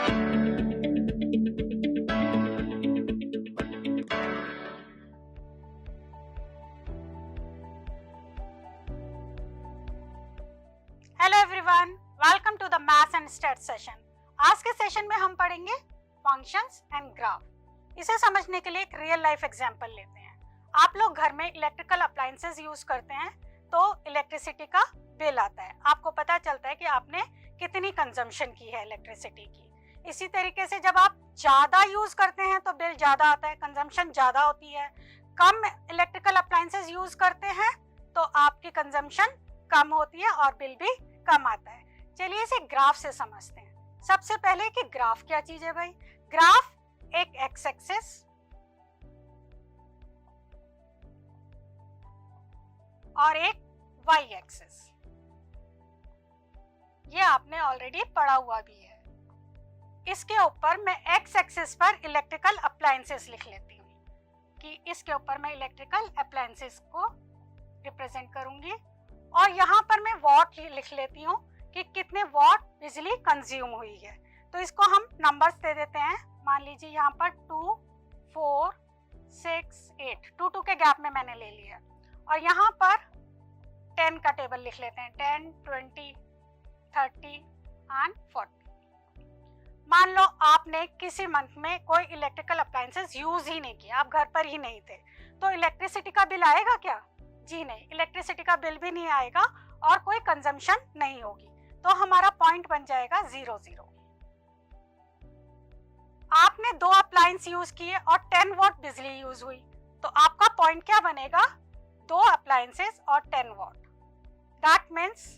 Hello everyone, welcome to the maths and stat session. आज के session में हम पढ़ेंगे फंक्शंस एंड ग्राफ। इसे समझने के लिए एक रियल लाइफ एग्जांपल लेते हैं। आप लोग घर में इलेक्ट्रिकल अप्लायंसेस यूज करते हैं तो इलेक्ट्रिसिटी का बिल आता है, आपको पता चलता है कि आपने कितनी कंजम्पशन की है इलेक्ट्रिसिटी की। इसी तरीके से जब आप ज़्यादा यूज करते हैं तो बिल ज़्यादा आता है, कंजम्पशन ज़्यादा होती है। कम इलेक्ट्रिकल अप्लायंसेस यूज करते हैं तो आपकी कंजम्पशन कम होती है और बिल भी कम आता है। चलिए इसे ग्राफ से समझते हैं। सबसे पहले कि ग्राफ क्या चीज है भाई। ग्राफ एक एक्स एक्सिस और एक वाई एक्सिस, ये आपने ऑलरेडी पढ़ा हुआ भी है। इसके ऊपर मैं एक्स एक्सिस पर इलेक्ट्रिकल अप्लायंसेस लिख लेती हूँ कि इसके ऊपर मैं इलेक्ट्रिकल अप्लायंसेस को रिप्रेजेंट करूंगी और यहाँ पर मैं वॉट लिख लेती हूँ कि कितने वॉट बिजली कंज्यूम हुई है। तो इसको हम नंबर्स दे देते हैं। मान लीजिए यहाँ पर 2, 4, 6, 8, 2 के गैप में मैंने ले लिया और यहाँ पर 10 का टेबल लिख लेते हैं। 10, 20, 30 एंड 40। मान लो आपने किसी मंथ में कोई इलेक्ट्रिकल अप्लायंसेस यूज ही नहीं किया, आप घर पर ही नहीं थे, तो इलेक्ट्रिसिटी का बिल आएगा क्या? जी नहीं, इलेक्ट्रिसिटी का बिल भी नहीं आएगा और कोई कंजम्पशन नहीं होगी। तो हमारा पॉइंट बन जाएगा 0, 0। आपने 2 अप्लायंस यूज किए और 10 वॉट बिजली यूज हुई, तो आपका पॉइंट क्या बनेगा? 2 अप्लायंसेस और 10 what, that means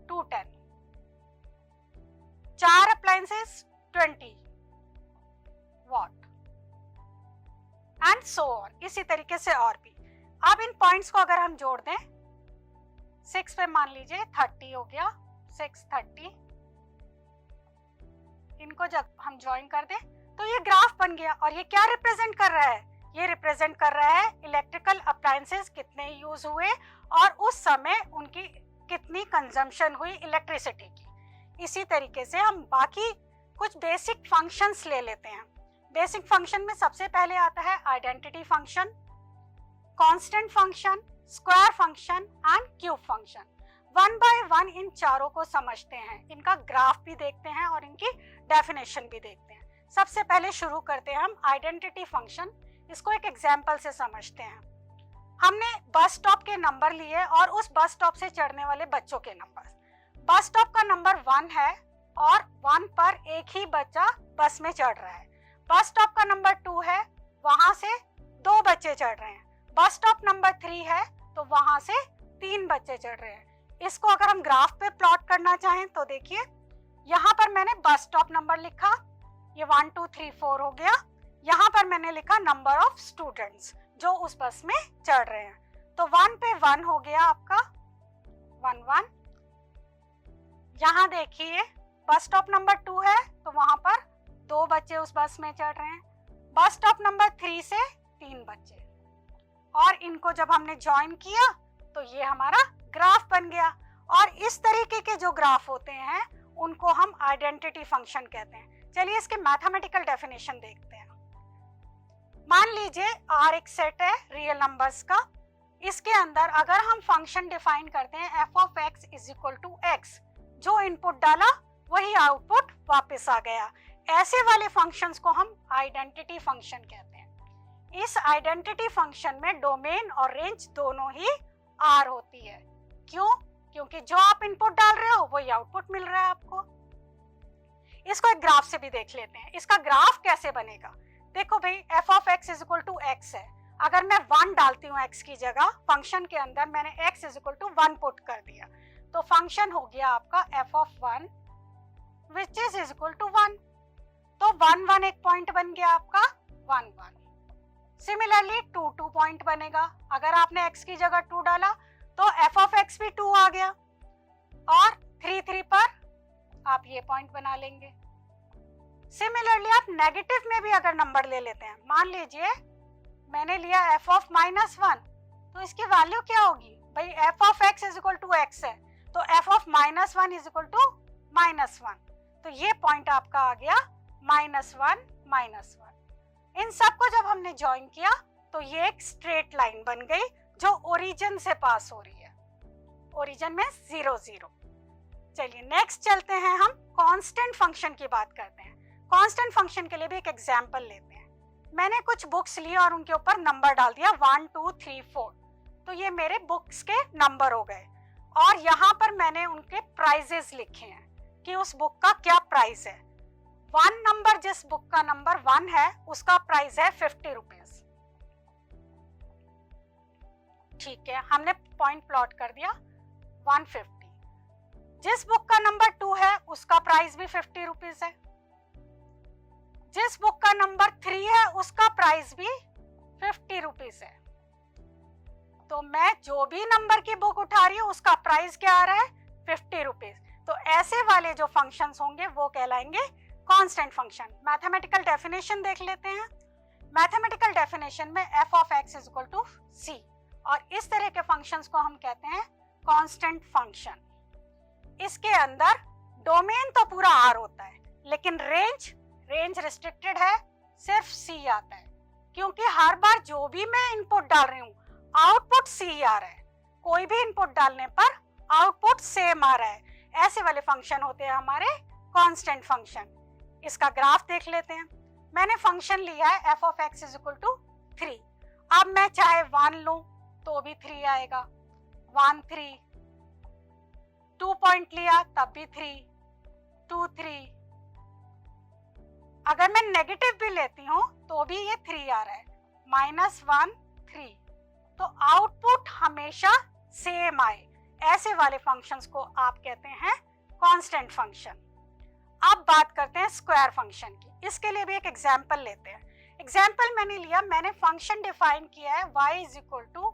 210। 4 appliances 20 what and so on. इसी तरीके से और भी। अब इन पॉइंट्स को अगर हम जोड़ दें, 6 पे मान लीजिए 30 हो गया, 6, 30। इनको जब हम ज्वाइन कर दें तो ये ग्राफ बन गया। और ये क्या रिप्रेजेंट कर रहा है? ये रिप्रेजेंट कर रहा है इलेक्ट्रिकल अप्लायंसेस कितने यूज हुए और उस समय उनकी कितनी कंजम्पशन हुई इलेक्ट्रिसिटी की। इसी तरीके से हम बाकी कुछ बेसिक फंक्शंस ले लेते हैं। बेसिक फंक्शन में सबसे पहले आता है identity function, constant function, square function and cube function. One by one in चारों को समझते हैं, इनका ग्राफ भी देखते हैं और इनकी डेफिनेशन भी देखते हैं। सबसे पहले शुरू करते हैं हम आइडेंटिटी फंक्शन। इसको एक एग्जांपल से समझते हैं। हमने बस स्टॉप के नंबर लिए और उस बस स्टॉप से चढ़ने वाले बच्चों के नंबर। बस स्टॉप का नंबर 1 है और 1 पर एक ही बच्चा बस में चढ़ रहा है। बस स्टॉप का नंबर 2 है, वहां से 2 बच्चे चढ़ रहे हैं। बस स्टॉप नंबर 3 है तो वहां से 3 बच्चे चढ़ रहे हैं। इसको अगर हम ग्राफ पे प्लॉट करना चाहें तो देखिए, यहाँ पर मैंने बस स्टॉप नंबर लिखा, ये 1, 2, 3, 4 हो गया। यहाँ पर मैंने लिखा नंबर ऑफ स्टूडेंट्स जो उस बस में चढ़ रहे हैं, तो 1 पे 1 हो गया आपका, 1, 1। यहाँ देखिए बस स्टॉप नंबर 2 है तो वहां पर 2 बच्चे उस बस में चढ़ रहे हैं। बस स्टॉप नंबर 3 से 3 बच्चे, और इनको जब हमने ज्वाइन किया तो ये हमारा ग्राफ बन गया। और इस तरीके के जो ग्राफ होते हैं उनको हम आइडेंटिटी फंक्शन कहते हैं। चलिए इसके मैथमेटिकल डेफिनेशन देखते हैं। मान लीजिए R एक सेट है रियल नंबर्स का। इसके अंदर अगर हम फंक्शन डिफाइन करते हैं f of x is equal to x, जो इनपुट डाला वही आउटपुट वापस आ गया, ऐसे वाले फंक्शंस को हम आइडेंटिटी फंक्शन कहते हैं। इस आइडेंटिटी फंक्शन में डोमेन और रेंज दोनों ही R होती है। क्यों? क्योंकि जो आप इनपुट डाल रहे हो वही आउटपुट मिल रहा है आपको। इसको एक ग्राफ से भी देख लेते हैं। इसका ग्राफ कैसे बनेगा? देखो भाई, f of x is equal to x है। अगर मैं 1 डालती हूँ x की जगह, फंक्शन के अंदर मैंने x is equal to 1 put कर दिया, तो फंक्शन हो गया आपका f of 1 which is equal to 1। तो 1, 1 एक पॉइंट बन गया आपका, 1, 1। सिमिलरली 2, 2 पॉइंट बनेगा। अगर आपने x की जगह 2 डाला तो f of x भी 2 आ गया, और 3, 3 पर आप ये पॉइंट बना लेंगे। सिमिलरली आप नेगेटिव में भी अगर नंबर ले लेते हैं, मान लीजिए मैंने लिया f of -1, तो इसकी वैल्यू क्या होगी भाई? f of x is equal to x है, तो f of -1 is equal to -1। तो ये पॉइंट आपका आ गया -1, -1। इन सबको जब हमने ज्वाइन किया तो ये एक स्ट्रेट लाइन बन गई जो ओरिजिन से पास हो रही है, ओरिजिन में 0, 0। चलिए नेक्स्ट चलते हैं, हम कांस्टेंट फंक्शन की बात करते हैं। कांस्टेंट फंक्शन के लिए भी एक एग्जांपल लेते हैं। मैंने कुछ बुक्स लिए और उनके ऊपर नंबर डाल दिया 1, 2, 3, 4, तो ये मेरे बुक्स के नंबर हो गए। और यहाँ पर मैंने उनके प्राइजेस लिखे हैं कि उस बुक का क्या प्राइस है। 1 नंबर, जिस बुक का नंबर 1 है उसका प्राइस है 50 रुपीज। ठीक है, हमने पॉइंट प्लॉट कर दिया 150। जिस बुक का नंबर 2 है उसका प्राइस भी 50 रुपीज है। जिस बुक का नंबर 3 है उसका प्राइस भी 50 रुपीज है। तो मैं जो भी नंबर की बुक उठा रही हूँ उसका प्राइस क्या आ रहा है, 50 रुपीज। तो ऐसे वाले जो फंक्शंस होंगे वो कहलाएंगे कांस्टेंट फंक्शन। मैथमेटिकल डेफिनेशन देख लेते हैं। मैथमेटिकल डेफिनेशन में f of x is equal to c, और इस तरह के फंक्शंस को हम कहते हैं कांस्टेंट फंक्शन। इसके अंदर डोमेन तो पूरा r होता है, लेकिन रेंज रिस्ट्रिक्टेड है, सिर्फ c आता है, क्योंकि हर बार जो भी मैं इनपुट डाल रही हूँ आउटपुट c आ रहा है। कोई भी इनपुट डालने पर आउटपुट सेम आ रहा है। ऐसे वाले फंक्शन होते हैं हमारे कांस्टेंट फंक्शन। इसका ग्राफ देख लेते हैं। मैंने फंक्शन लिया है f of x is equal to 3। अब मैं चाहे 1 लूं तो भी 3 आएगा, 1, 3, 2 पॉइंट लिया तब भी 3, 2, 3। अगर मैं नेगेटिव भी लेती हूँ तो भी ये 3 आ रहा है, -1, 3। तो आउटपुट हमेशा सेम आए, ऐसे वाले फंक्शंस को आप कहते हैं कांस्टेंट फंक्शन। अब बात करते हैं स्क्वायर फंक्शन की। इसके लिए भी एक एग्जांपल लेते हैं। एग्जांपल मैंने लिया, मैंने फंक्शन डिफाइन किया है y is equal to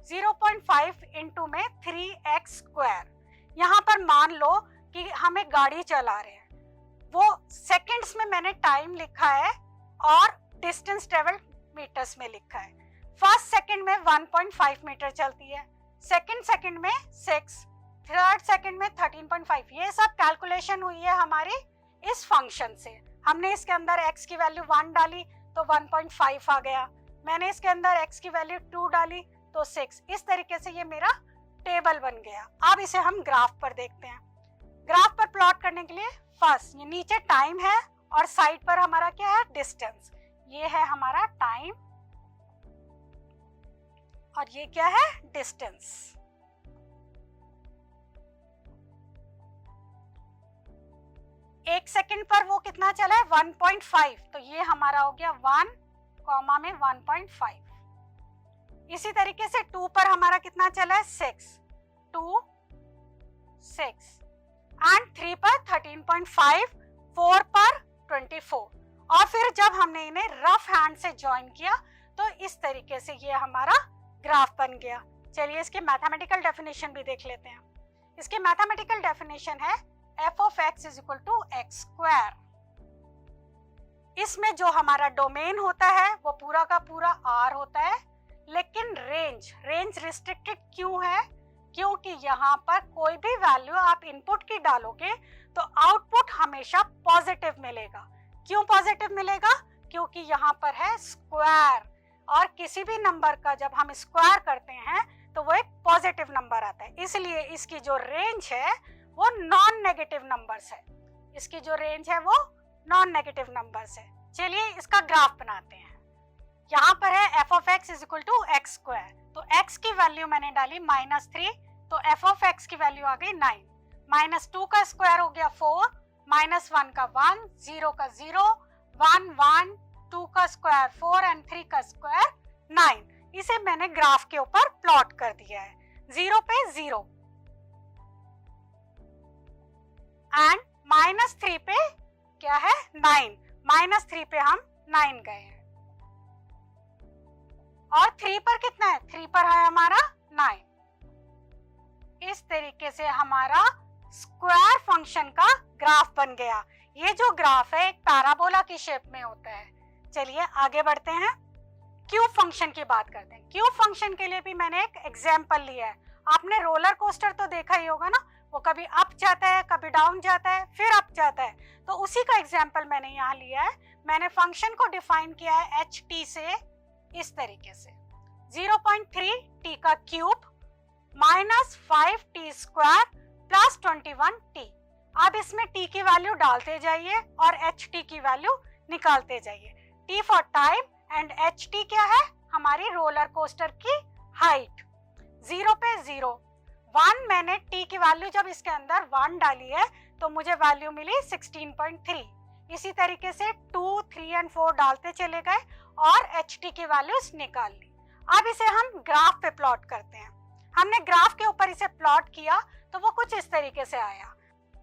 0.5 into में 3x स्क्वायर। यहाँ पर मान लो कि हमें गाड़ी चला रहे हैं, वो सेकंड्स में मैंने टाइम लिखा है और डिस्टेंस ट्रेवल मीटर्स में लिखा है। फर्स्ट सेकंड में 1.5 मीटर चलती है, सेकंड सेकंड में 6, थर्ड सेकंड में 13.5। ये सब कैलकुलेशन हुई है हमारी इस फंक्शन से। हमने इसके अंदर x की वैल्यू 1 डाली तो 1.5 आ गया, मैंने इसके अंदर x की वैल्यू 2 डाली तो 6। इस तरीके से ये मेरा टेबल बन गया। अब इसे हम ग्राफ पर देखते हैं। ग्राफ पर प्लॉट करने के लिए फर्स्ट ये नीचे टाइम है और साइड पर हमारा क्या है, डिस्टेंस। ये है हमारा टाइम और ये क्या है, डिस्टेंस। एक सेकंड पर वो कितना चला है, 1.5। तो ये हमारा हो गया 1, कॉमा में 1.5। इसी तरीके से 2 पर हमारा कितना चला है, 6, 2, 6। एंड 3 पर 13.5, 4 पर 24। और फिर जब हमने इन्हें रफ हैंड से ज्वाइन किया तो इस तरीके से ये हमारा ग्राफ बन गया। चलिए इसके मैथमेटिकल डेफिनेशन भी देख लेते हैं। इसकी मैथमेटिकल डेफिनेशन है f of x is equal to x square. इसमें जो हमारा डोमेन होता है वो पूरा का पूरा r होता है, लेकिन रेंज रिस्ट्रिक्टेड क्यों है, क्योंकि यहाँ पर कोई भी वैल्यू आप इनपुट की डालोगे तो आउटपुट हमेशा पॉजिटिव मिलेगा। क्यों पॉजिटिव मिलेगा, क्योंकि यहाँ पर है स्क्वायर, और किसी भी नंबर का जब हम स्क्वायर करते हैं तो वो एक पॉजिटिव नंबर आता है। इसलिए इसकी जो रेंज है वो नॉन नेगेटिव नंबर्स है। इसकी जो रेंज है वो नॉन नेगेटिव नंबर्स है। चलिए इसका ग्राफ बनाते हैं। यहाँ पर है f of x is equal to x square. तो x की वैल्यू मैंने डाली -3, तो f ऑफ x की वैल्यू आ गई 9। -2 का स्क्वायर हो गया 4, -1 का 1, 0 का 0, 1, 1, 2 का स्क्वायर 4 एंड 3 का स्क्वायर 9। इसे मैंने ग्राफ के ऊपर प्लॉट कर दिया है। 0 पे 0 एंड -3 पे क्या है, 9। -3 पे हम 9 गए हैं और 3 पर कितना है, 3 पर है हमारा 9। इस तरीके से हमारा स्क्वायर फंक्शन का ग्राफ बन गया। ये जो ग्राफ है एक पैराबोला की शेप में होता है। चलिए आगे बढ़ते हैं, क्यूब फंक्शन की बात करते हैं। क्यूब फंक्शन के लिए भी मैंने एक एग्जाम्पल लिया है। आपने रोलर कोस्टर तो देखा ही होगा ना, वो कभी अप जाता है, कभी डाउन जाता है, फिर अप जाता है। तो उसी का एग्जाम्पल मैंने यहाँ लिया है। मैंने फंक्शन को डिफाइन किया है एच टी से इस तरीके से, 0.3 टी का cube minus 5 T square plus 21 T. अब इसमें टी की वैल्यू डालते जाइए और एच टी की वैल्यू निकालते जाइए। T for time and H T क्या है, हमारी रोलर कोस्टर की हाइट। 0 पे 0, 1 मैंने टी की वैल्यू जब इसके अंदर 1 डाली है तो मुझे वैल्यू मिली 16.3। इसी तरीके से 2, 3 एंड 4 डालते चले गए और एच टी की वैल्यूज निकाल ली। अब इसे हम ग्राफ पे प्लॉट करते हैं। हमने ग्राफ के ऊपर इसे प्लॉट किया तो वो कुछ इस तरीके से आया।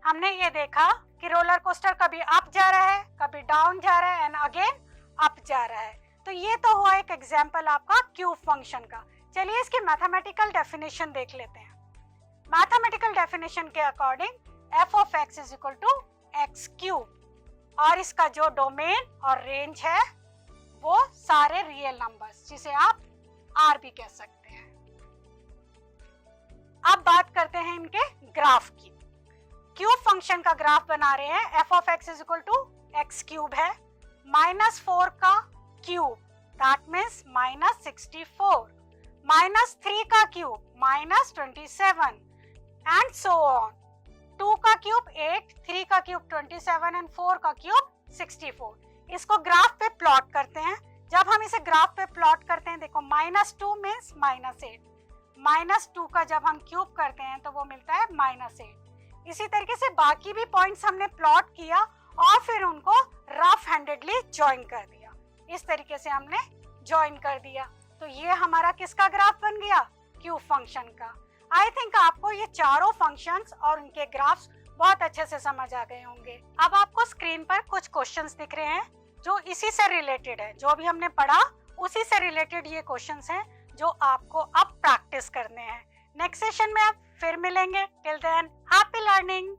हमने ये देखा कि रोलर कोस्टर कभी अप जा रहा है, कभी डाउन जा रहा है एंड अगेन अप जा रहा है। तो ये तो हुआ एक एग्जाम्पल आपका क्यूब फंक्शन का। चलिए इसकी मैथमेटिकल डेफिनेशन देख लेते हैं। मैथमेटिकल डेफिनेशन के according F of X is equal to X cube, और इसका जो डोमेन और रेंज है वो सारे रियल नंबर्स, जिसे आप आर भी कह सकते हैं। अब बात करते हैं इनके ग्राफ की। क्यूब फंक्शन का ग्राफ बना रहे हैं। F of X is equal to X cube है, -4 का क्यूब दैट मीन्स -64, -3 का क्यूब -27 एंड सो ऑन। 2 का क्यूब 8, 3 का क्यूब 27 एंड 4 का क्यूब 64। इसको ग्राफ पे प्लॉट करते हैं। जब हम इसे ग्राफ पे प्लॉट करते हैं, देखो -2 मीन्स -8, -2 का जब हम क्यूब करते हैं तो वो मिलता है -8। इसी तरीके से बाकी भी पॉइंट्स हमने प्लॉट किया और फिर उनको रफ हैंडेडली ज्वाइन कर दिया। इस तरीके से हमने ज्वाइन कर दिया तो ये हमारा किसका ग्राफ बन गया, क्यूब फंक्शन का। आई थिंक आपको ये चारों फंक्शंस और उनके ग्राफ्स बहुत अच्छे से समझ आ गए होंगे। अब आपको स्क्रीन पर कुछ क्वेश्चंस दिख रहे हैं जो इसी से रिलेटेड है, जो भी हमने पढ़ा उसी से रिलेटेड ये क्वेश्चंस हैं जो आपको अब प्रैक्टिस करने हैं। नेक्स्ट सेशन में आप फिर मिलेंगे। Till than happy learning.